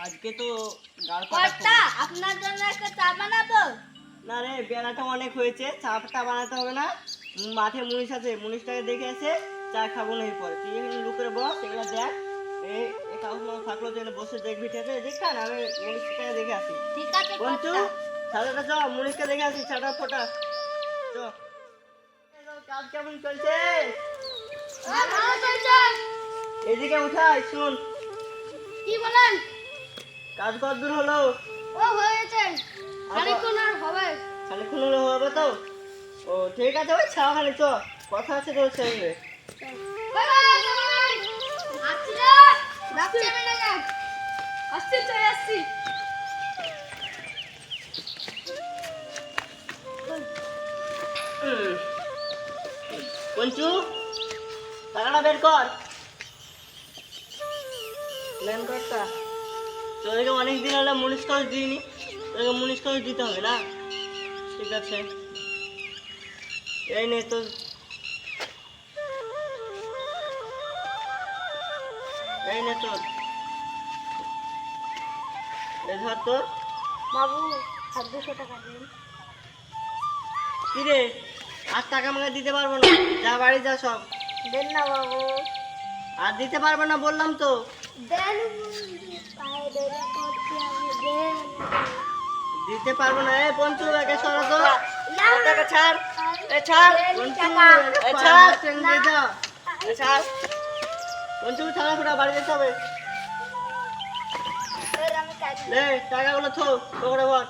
আজকে তো গাল কর্তা আপনার জন্য একটা চা বানাবো। না রে, বেলাটা অনেক হয়েছে, চাটা বানাতে হবে না। মাঠে মুনিশ আছে, মুনিশটাকে দেখে এসে চা খাবো না পরে। তুই এখানে লুকের বস, এগুলো দেখ। এই কাগজ মাল থাকলো তো এখানে বসে দেখবি, ঠিক আছে? দেখ না, আমি মুনিশটাকে দেখে আসি। ঠিক আছে বন্ধু, কর্তা। সাদাটা চ, মুনিশকে দেখে আসি, ছাটা ফোটা চ। কাজ কেমন চলছে? ভালো চলছে। এদিকে উঠাই, শুন। কি বলেন? কাজ কত দূর হলো? ও হয়েছে, খানিকক্ষণ আর হবে। খানিকক্ষণ হলো হবে তো? ও ঠিক আছে, ওই ছাওয়া খালি চ, কথা আছে তোর সঙ্গে। পঞ্চু, টাকাটা বের কর। প্ল্যান করতা তোদেরকে অনেকদিন হলো মুনিশ কাগজ দিইনি, তোদেরকে মুনিশ কাগজ দিতে হবে না? ঠিক আছে, এই নে তোর, এই নে তোর, এই ধর তোর। বাবু 200 টাকা দিন। কি রে, আর টাকা আমাকে দিতে পারবো না, যা বাড়ি যা সব। দেন না বাবু, আর দিতে পারবো না বললাম তো। দেন। পায়ে ধরে করতে হবে, দেন। দিতে পারবো না। এ পঞ্চু, একে সরা তো। না, টাকা ছাড়, এ ছাড় দেন পঞ্চু, টাকা। এ ছাড়, না। দে যা, এ ছাড় পঞ্চু, ছাড়া ফোটা, বাড়ি যেতে হবে। আমি কাটি। লে, টাকাগুলো থো, পকেটে ভর।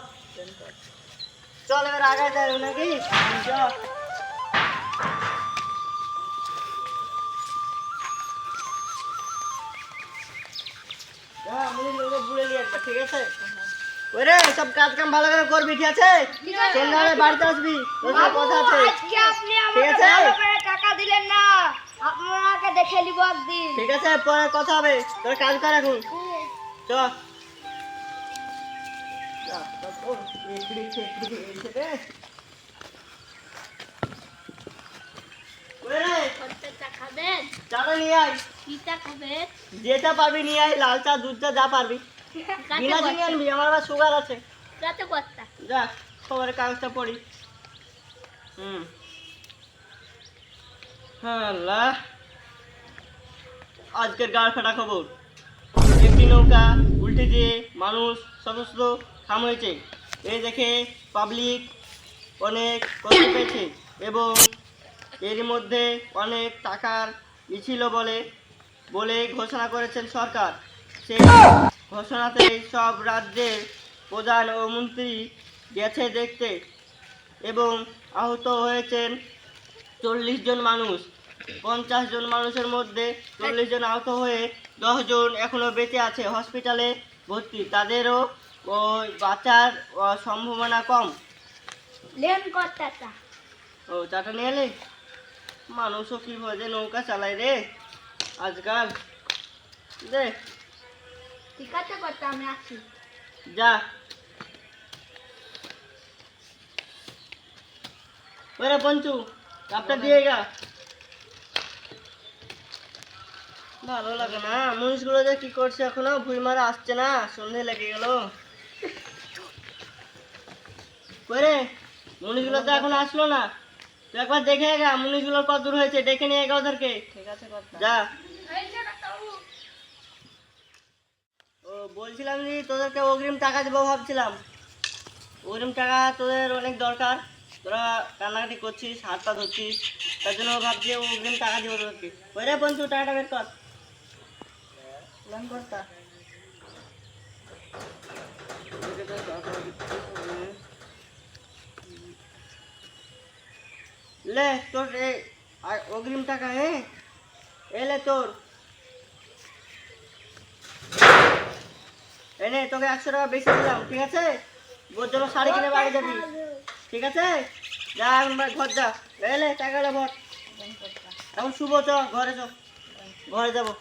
চল এবার আগায় যাই নাকি? চল। হ্যাঁ, মুনিশ লোকে বুড়ে নিয়ে আসবে, ঠিক আছে? ওরে, সব কাজ কাম ভালো করে করবি, ঠিক আছে? ঠিক আছে। সন্ধ্যাবেলায় বাড়িতে আসবি, তোর সাথে কথা আছে। আজকে আপনি ঠিক আমাকে আছে? ভালো করে টাকা দিলেন না, আপনাকে দেখে নিব একদিন। ঠিক আছে, পরে কথা হবে, তোর কাজ কর এখন। চ। কতটা খাবেন? চাটা নিয়ে আয়, কি চা খাবেন? যেটা পারবি নিয়ে আয়, লাল চা, দুধ চা, যা পারবি। বিনা চিনি আনবি, আমার আবার সুগার আছে। কত কর্তা? যা, খবরের কাগজটা পড়ি। হ্যাঁ আল্লাহ, আজকের গাড় ফাটা খবর। একটি নৌকা উল্টে দিয়ে মানুষ সমস্ত খাম হয়েছে। এই দেখে পাবলিক অনেক কষ্ট পেয়েছে এবং এর মধ্যে অনেক টাকার ছিল বলে বলে ঘোষণা করেছেন সরকার। সেই ঘোষণাতে সব রাজ্যের প্রধান ও মন্ত্রী গেছে দেখতে এবং আহত হয়েছেন 40 জন মানুষ। 50 জন মানুষের মধ্যে 40 জন আহত হয়ে 10 জন এখনো বেঁচে আছে, হসপিটালে ভর্তি। তাদেরও বাঁচার সম্ভাবনা কম। লেন কর্তাটা। ও, চাটা নিয়ে এলি? মানুষও কি যে নৌকা চালায় রে আজকাল। দে, ঠিক আছে কর্তা, আমি আসছি। যা। ওরে পঞ্চু, কাপটা দিয়ে গা। ভালো লাগে না, মানুষগুলো যে কি করছে, এখনো ভুই মারা আসছে না, সন্ধে লেগে গেল। করে মুনিশগুলো তো এখন আসলো না, তুই একবার দেখে গা মুনিশগুলোর কত দূর হয়েছে, ডেকে নিয়ে গা ওদেরকে। ঠিক আছে, যা। ও, বলছিলাম যে তোদেরকে অগ্রিম টাকা দেবো ভাবছিলাম। অগ্রিম টাকা তোদের অনেক দরকার, তোরা কান্নাকাটি করছিস, হাত পা ধরছিস, তার জন্য ভাবছি অগ্রিম টাকা দেবো তোদেরকে। ওই রে পঞ্চু, টাকাটা বের কর। প্ল্যান করতা লে তোর অগ্রিম টাকা, এলে তোর এনে তোকে 100 টাকা বেশি দিলাম, ঠিক আছে? ওর জন্য শাড়ি কিনে বাড়ি যাবি, ঠিক আছে? যা এখন ঘর যা, এলে টাকাটা ভর। এখন শুভ, চ ঘরে, চ ঘরে যাবো।